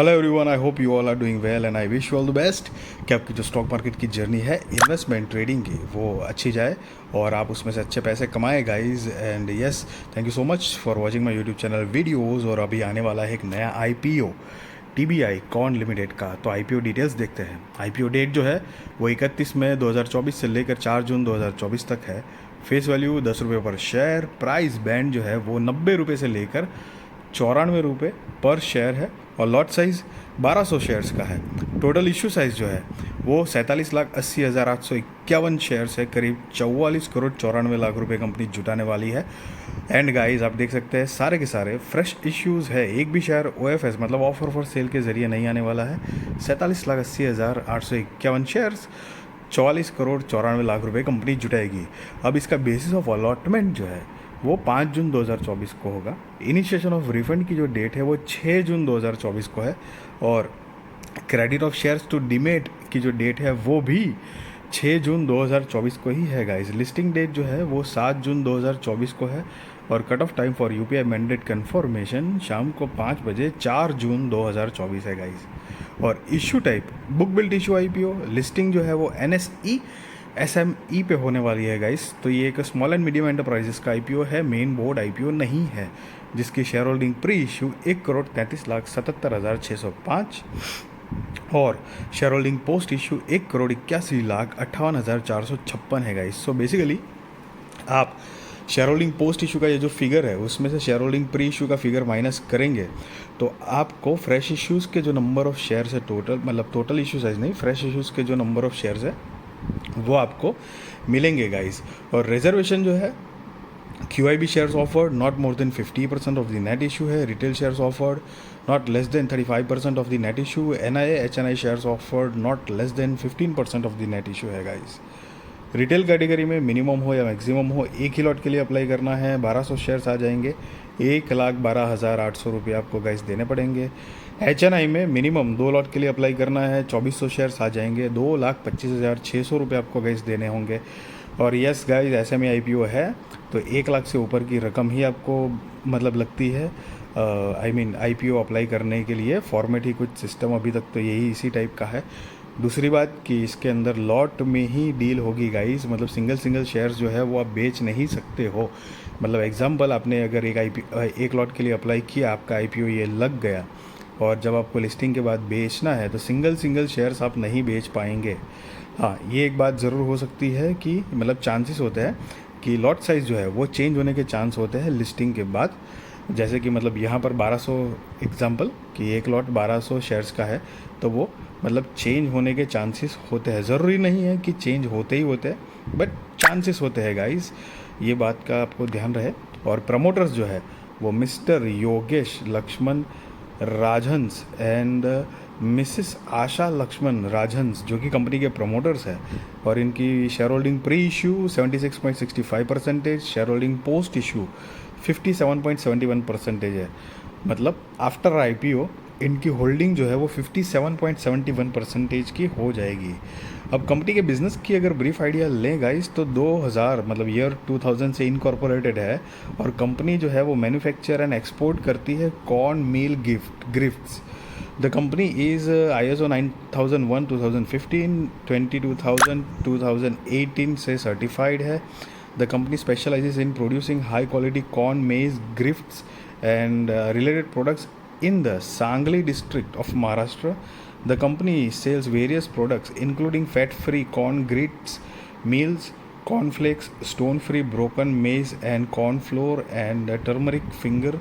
Hello everyone, I hope you all are doing well and I wish you all the best कि आपकी जो stock market की journey है investment trading की वो अच्छी जाए और आप उसमें से अच्छे पैसे कमाएं guys. And yes, thank you so much for watching my YouTube channel videos. और अभी आने वाला है एक नया आईपीओ टीबीआई कॉन लिमिटेड का, तो आईपीओ डिटेल्स देखते हैं। आईपीओ डेट जो है वो 31 मई 2024 से लेकर 4 जून 2024 तक है। फेस वैल्यू 10 रुपये पर शेयर। प्राइस बैंड जो है वो 90 रुपये से लेकर 94 रुपये पर शेयर है और लॉट साइज़ 1200 शेयर्स का है। टोटल इशू साइज़ जो है वो 47,80,851 शेयर्स है। करीब 44 करोड़ 94 लाख रुपए कंपनी जुटाने वाली है। एंड गाइस, आप देख सकते हैं सारे के सारे फ्रेश इश्यूज़ है। एक भी शेयर ओएफएस मतलब ऑफर फॉर सेल के ज़रिए नहीं आने वाला है। 47,80,851 शेयर्स, 44 करोड़ 94 लाख रुपए कंपनी जुटाएगी। अब इसका बेसिस ऑफ अलॉटमेंट जो है वो 5 जून 2024 को होगा। इनिशिएशन ऑफ रिफंड की जो डेट है वो 6 जून 2024 को है और credit of shares to demat की जो डेट है वो भी 6 जून 2024 को ही है गाइस। लिस्टिंग डेट जो है वो 7 जून 2024 को है और cut off time for UPI mandate confirmation शाम को 5 बजे 4 जून 2024 है गाइस। और issue type book built issue IPO. Listing जो है वो एनएसई एसएमई पे होने वाली है गाइस। तो ये एक स्मॉल एंड मीडियम एंटरप्राइजेस का आईपीओ है, मेन बोर्ड आईपीओ नहीं है, जिसकी शेयर होल्डिंग प्री इशू 1,33,77,605 और शेयर होल्डिंग पोस्ट इशू 1,81,58,456 है गाइस। सो बेसिकली आप शेयर होल्डिंग पोस्ट इशू का ये जो फिगर है उसमें से शेयर होल्डिंग प्री इशू का फिगर माइनस करेंगे तो आपको फ्रेश इश्यूज़ के जो नंबर ऑफ शेयर्स है टोटल, मतलब टोटल इशू साइज नहीं, फ्रेश इश्यूज़ के जो नंबर ऑफ शेयर्स है वो आपको मिलेंगे गाइस। और रिजर्वेशन जो है QIB shares offered not more than 50% of the net issue है। Retail shares offered not less than 35% of the net issue. NIA HNI shares offered not less than 15% of the net issue है guys. Retail category में minimum हो या maximum हो, एक ही lot के लिए apply करना है। 1200 शेयर्स आ जाएंगे, 1,12,800 रुपये आपको गाइस देने पड़ेंगे। HNI में मिनिमम 2 लॉट के लिए अप्लाई करना है, 2400 शेयर्स आ जाएंगे, 2,25,600 रुपये आपको गाइस देने होंगे। और यस गाइस, SME IPO है तो 1 लाख से ऊपर की रकम ही आपको मतलब लगती है। IPO अप्लाई करने के लिए फॉर्मेट ही कुछ सिस्टम अभी तक तो यही इसी टाइप का है। दूसरी बात कि इसके अंदर लॉट में ही डील होगी गाइस, मतलब सिंगल शेयर्स जो है वो आप बेच नहीं सकते हो। मतलब एग्जांपल, आपने अगर एक लॉट के लिए अप्लाई किया, आपका IPO ये लग गया और जब आपको लिस्टिंग के बाद बेचना है तो सिंगल शेयर्स आप नहीं बेच पाएंगे। हाँ, ये एक बात ज़रूर हो सकती है कि मतलब चांसेस होते हैं कि लॉट साइज़ जो है वो चेंज होने के चांस होते हैं लिस्टिंग के बाद। जैसे कि मतलब यहाँ पर 1200 एग्जांपल कि एक लॉट 1200 शेयर्स का है तो वो मतलब चेंज होने के चांसेस होते हैं। ज़रूरी नहीं है कि चेंज होते ही होते हैं, बट चांसेस होते हैं गाइस, ये बात का आपको ध्यान रहे। और प्रमोटर्स जो है वो Mr Yogesh Laxman Rajhans and Mrs Asha Laxman Rajhans जो कि कंपनी के प्रमोटर्स हैं और इनकी share holding pre issue 76.65%, share holding post issue 57.71% है। मतलब आफ्टर IPO इनकी होल्डिंग जो है वो 57.71% की हो जाएगी। अब कंपनी के बिज़नेस की अगर ब्रीफ आइडिया लें गाइस तो 2000 मतलब ईयर 2000 से इनकॉर्पोरेटेड है और कंपनी जो है वो मैन्युफैक्चर एंड एक्सपोर्ट करती है corn meal grits. The company is ISO 9001 2015, 22,000 2018 से सर्टिफाइड है। The company specializes in producing high quality corn, maize, gifts and related products in the Sangli district of Maharashtra. The company sells various products including fat-free corn grits, meals, cornflakes, stone-free broken maize and corn flour and turmeric finger.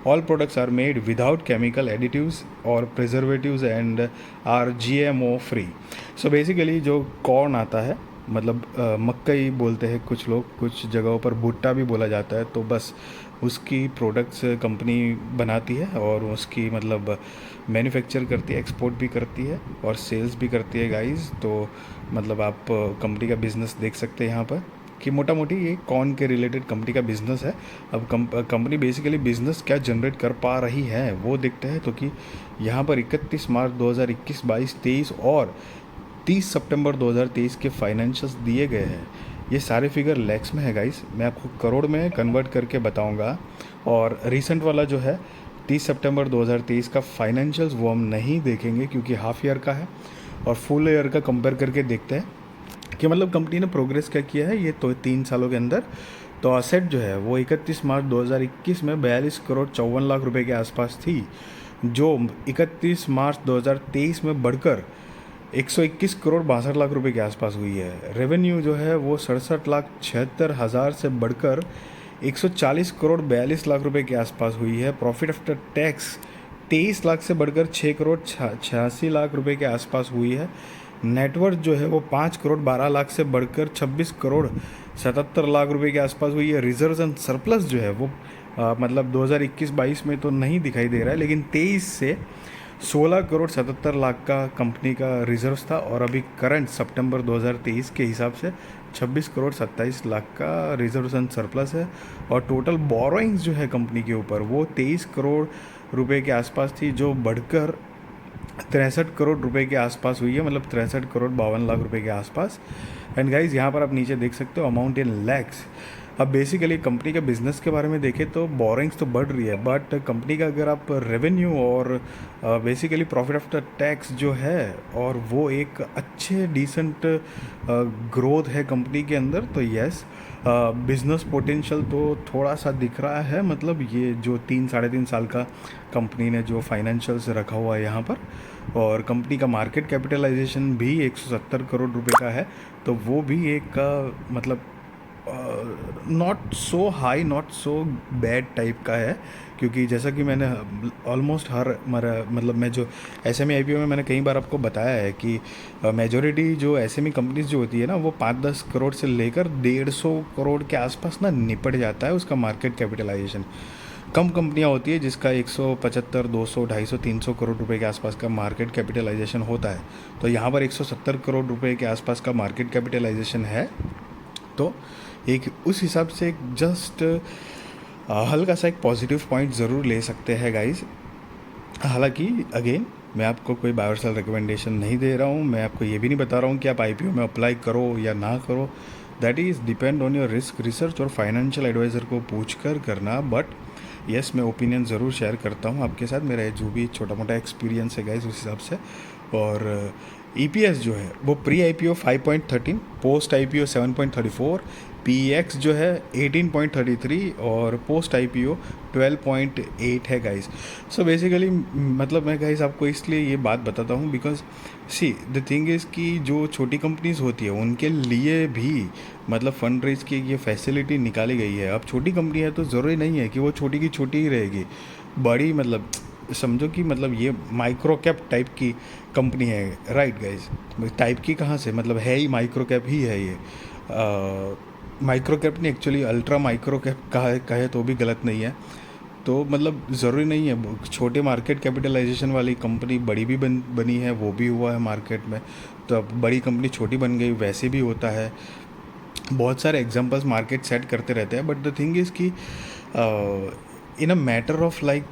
All products are made without chemical additives or preservatives and are GMO free. So basically जो corn आता है मतलब मक्कई बोलते हैं कुछ लोग, कुछ जगहों पर भुट्टा भी बोला जाता है, तो बस उसकी प्रोडक्ट्स कंपनी बनाती है और उसकी मतलब मैन्युफैक्चर करती है, एक्सपोर्ट भी करती है और सेल्स भी करती है गाइस। तो मतलब आप कंपनी का बिज़नेस देख सकते हैं यहाँ पर कि मोटा मोटी ये कॉर्न के रिलेटेड कंपनी का बिज़नेस है। अब कंपनी बेसिकली बिज़नेस क्या जनरेट कर पा रही है वो देखते हैं। तो कि यहाँ पर 31 मार्च 2021, 22, 23 और 30 सितंबर 2023 के फाइनेंशियल्स दिए गए हैं। ये सारे फिगर लैक्स में है गाइस, मैं आपको करोड़ में कन्वर्ट करके बताऊंगा। और रिसेंट वाला जो है 30 सितंबर 2023 का फाइनेंशियल्स वो हम नहीं देखेंगे क्योंकि हाफ ईयर का है, और फुल ईयर का कंपेयर करके देखते हैं कि मतलब कंपनी ने प्रोग्रेस क्या किया है ये तो 3 सालों के अंदर। तो असेट जो है वो 31 मार्च 2021 में 42 करोड़ 54 लाख रुपए के आसपास थी, जो 31 मार्च 2023 में बढ़कर 121 करोड़ 62 लाख रुपए के आसपास हुई है। रेवेन्यू जो है वो 67,76,000 से बढ़कर 140 करोड़ 42 लाख रुपए के आसपास हुई है। प्रॉफिट आफ्टर टैक्स 23 लाख से बढ़कर 6 करोड़ 86 लाख रुपए के आसपास हुई है। नेटवर्थ जो है वो 5 करोड़ 12 लाख से बढ़कर 26 करोड़ 77 लाख रुपए के आसपास हुई है। रिजर्व्स एंड सरप्लस जो है वो मतलब 2021-22 में तो नहीं दिखाई दे रहा है, लेकिन 23 से 16 करोड़ 77 लाख का कंपनी का रिजर्व्स था, और अभी करंट सितंबर 2023 के हिसाब से 26 करोड़ 27 लाख का रिजर्व्स एंड सरप्लस है। और टोटल बोरोइंग्स जो है कंपनी के ऊपर वो 23 करोड़ रुपए के आसपास थी, जो बढ़कर 63 करोड़ रुपए के आसपास हुई है, मतलब 63 करोड़ 52 लाख रुपए के आसपास। एंड गाइज यहाँ पर आप नीचे देख सकते हो अमाउंट इन लैक्स। अब बेसिकली कंपनी के बिजनेस के बारे में देखें तो बोरिंग्स तो बढ़ रही है, बट कंपनी का अगर आप रेवेन्यू और बेसिकली प्रॉफिट आफ्टर टैक्स जो है और वो एक अच्छे डिसेंट ग्रोथ है कंपनी के अंदर, तो यस बिजनेस पोटेंशियल तो थोड़ा सा दिख रहा है। मतलब ये जो 3-3.5 साल का कंपनी ने जो फाइनेंशियल्स रखा हुआ है यहाँ पर, और कंपनी का मार्केट कैपिटलाइजेशन भी 170 करोड़ रुपए का है, तो वो भी एक मतलब not so high not so bad type का है। क्योंकि जैसा कि मैंने ऑलमोस्ट हर मतलब मैं जो एसएमई आईपीओ में मैंने कई बार आपको बताया है कि मेजॉरिटी जो एसएमई कंपनीज जो होती है ना, वो 5-10 करोड़ से लेकर 150 करोड़ के आसपास ना निपट जाता है उसका मार्केट कैपिटलाइजेशन। कम कंपनियां होती है जिसका 175, 200, 250, 300 करोड़ रुपए के आसपास का मार्केट कैपिटलाइजेशन होता है। तो यहाँ पर 170 करोड़ रुपए के आसपास का मार्केट कैपिटलाइजेशन है, तो एक उस हिसाब से एक जस्ट हल्का सा एक पॉजिटिव पॉइंट ज़रूर ले सकते हैं गाइस। हालांकि अगेन मैं आपको कोई बाय और सेल रिकमेंडेशन नहीं दे रहा हूँ, मैं आपको ये भी नहीं बता रहा हूँ कि आप आईपीओ में अप्लाई करो या ना करो। That is depend on your risk research और फाइनेंशियल एडवाइज़र को पूछ कर करना। बट यस मैं ओपिनियन ज़रूर शेयर करता हूँ आपके साथ, मेरा जो भी छोटा मोटा एक्सपीरियंस है गाइस उस हिसाब से। और ईपीएस जो है वो pre IPO 5.13, post IPO 7.34, px जो है 18.33 और पोस्ट आईपीओ 12.8 है गाइस। सो बेसिकली मतलब मैं गाइस आपको इसलिए ये बात बताता हूँ because see the thing is कि जो छोटी कंपनीज होती है उनके लिए भी मतलब फंड रेज की ये फैसिलिटी निकाली गई है। अब छोटी कंपनी है तो ज़रूरी नहीं है कि वो छोटी की छोटी ही रहेगी, बड़ी मतलब समझो कि मतलब ये माइक्रो कैप टाइप की कंपनी है, राइट गाइज। टाइप की कहाँ से, मतलब है ही माइक्रो कैप ही है ये। माइक्रो कैप नहीं, एक्चुअली अल्ट्रा माइक्रो कैप कहे तो भी गलत नहीं है। तो मतलब ज़रूरी नहीं है छोटे मार्केट कैपिटलाइजेशन वाली कंपनी बड़ी भी बनी है, वो भी हुआ है मार्केट में, तो अब बड़ी कंपनी छोटी बन गई, वैसे भी होता है। बहुत सारे एग्जांपल्स मार्केट सेट करते रहते हैं, बट द थिंग इज़ कि in a matter of like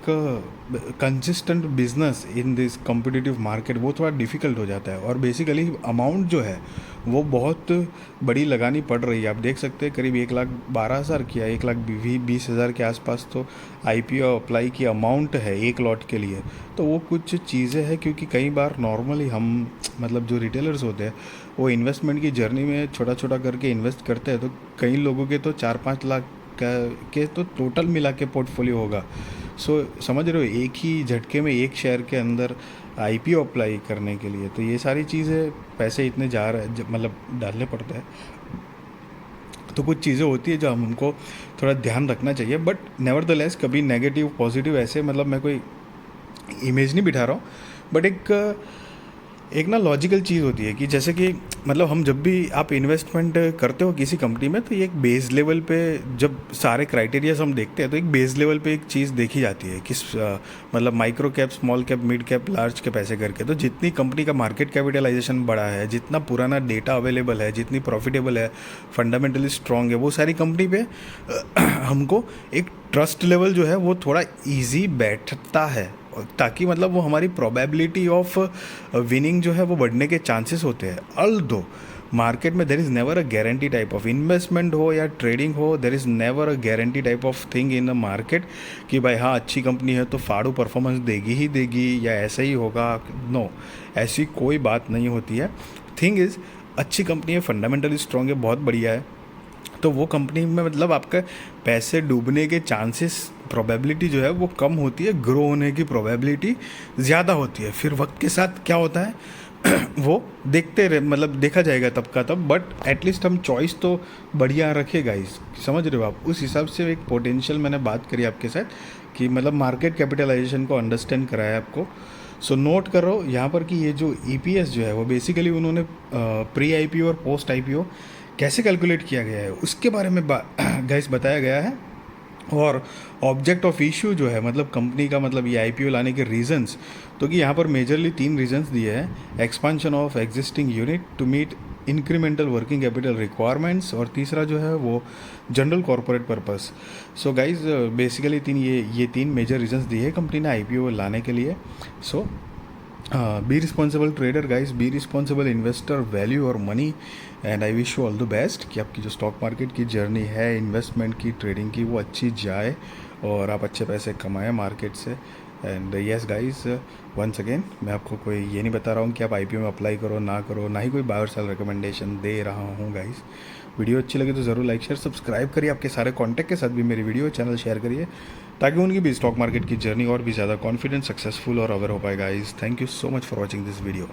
consistent business in this competitive market वो थोड़ा डिफ़िकल्ट हो जाता है। और बेसिकली अमाउंट जो है वो बहुत बड़ी लगानी पड़ रही है। आप देख सकते हैं करीब 1,12,000 की 1,20,000 के आसपास तो आईपीओ अप्लाई की अमाउंट है एक लॉट के लिए। तो वो कुछ चीज़ें हैं, क्योंकि कई बार नॉर्मली हम मतलब जो रिटेलर्स होते हैं वो इन्वेस्टमेंट की जर्नी में छोटा छोटा करके इन्वेस्ट करते हैं, तो कई लोगों के तो 4-5 लाख के तो टोटल मिला के पोर्टफोलियो होगा। सो समझ रहे हो, एक ही झटके में एक शेयर के अंदर आईपीओ अप्लाई करने के लिए तो ये सारी चीज़ें पैसे इतने जा रहे मतलब डालने पड़ते हैं। तो कुछ चीज़ें होती है जो हमको थोड़ा ध्यान रखना चाहिए। बट नेवरदलेस कभी नेगेटिव पॉजिटिव ऐसे मतलब मैं कोई इमेज नहीं बिठा रहा हूँ, बट एक ना लॉजिकल चीज़ होती है कि जैसे कि मतलब हम जब भी आप इन्वेस्टमेंट करते हो किसी कंपनी में, तो ये एक बेस लेवल पे जब सारे क्राइटेरियाज हम देखते हैं तो एक बेस लेवल पे एक चीज़ देखी जाती है किस मतलब micro cap, small cap, mid cap, large cap ऐसे करके। तो जितनी कंपनी का मार्केट कैपिटलाइजेशन बड़ा है, जितना पुराना डेटा अवेलेबल है, जितनी प्रॉफिटेबल है, फंडामेंटली स्ट्रॉन्ग है, वो सारी कंपनी पे हमको एक ट्रस्ट लेवल जो है वो थोड़ा ईजी बैठता है, ताकि मतलब वो हमारी प्रोबेबिलिटी ऑफ विनिंग जो है वो बढ़ने के चांसेस होते हैं। अल्दो मार्केट में there is never a guarantee type of investment हो या ट्रेडिंग हो, there is never a guarantee type of thing in the market कि भाई हाँ अच्छी कंपनी है तो फाड़ू परफॉर्मेंस देगी ही देगी या ऐसा ही होगा। नो, ऐसी कोई बात नहीं होती है। थिंग इज़ अच्छी कंपनी है, फंडामेंटली स्ट्रॉन्ग है, बहुत बढ़िया है, तो वो कंपनी में मतलब आपका पैसे डूबने के चांसेस, प्रोबेबिलिटी जो है वो कम होती है, ग्रो होने की प्रोबेबिलिटी ज़्यादा होती है। फिर वक्त के साथ क्या होता है वो देखते रहे, मतलब देखा जाएगा तब का तब, बट एटलीस्ट हम चॉइस तो बढ़िया रखेगा इस, समझ रहे हो आप। उस हिसाब से एक पोटेंशियल मैंने बात करी आपके साथ कि मतलब मार्केट कैपिटलाइजेशन को अंडरस्टैंड कराया आपको। सो नोट करो यहाँ पर कि ये जो EPS जो है वो बेसिकली उन्होंने प्री IPO और पोस्ट IPO कैसे कैलकुलेट किया गया है उसके बारे में गाइस बताया गया है। और ऑब्जेक्ट ऑफ इशू जो है मतलब कंपनी का, मतलब ये IPO लाने के रीजंस, तो कि यहाँ पर मेजरली 3 रीजंस दिए हैं। Expansion of existing unit to meet incremental working capital requirements, और तीसरा जो है वो general corporate purpose. So guys basically ये 3 मेजर रीजंस दिए हैं कंपनी ने IPO लाने के लिए। So be responsible trader guys, be responsible investor, value और money, and I wish you all the best कि आपकी जो स्टॉक मार्केट की जर्नी है, इन्वेस्टमेंट की, ट्रेडिंग की, वो अच्छी जाए और आप अच्छे पैसे कमाएं मार्केट से। And yes guys, once again मैं आपको कोई ये नहीं बता रहा हूँ कि आप IPO में अप्लाई करो ना करो, ना ही कोई बाय और सेल रिकमेंडेशन दे रहा हूँ गाइज। वीडियो अच्छी लगे तो ज़रूर लाइक शेयर सब्सक्राइब करिए, आपके सारे कॉन्टैक्ट के साथ भी मेरी वीडियो चैनल शेयर करिए ताकि उनकी भी स्टॉक मार्केट की जर्नी और भी ज़्यादा कॉन्फिडेंट, सक्सेसफुल और अवेयर हो पाए guys. Thank you so much for watching this video.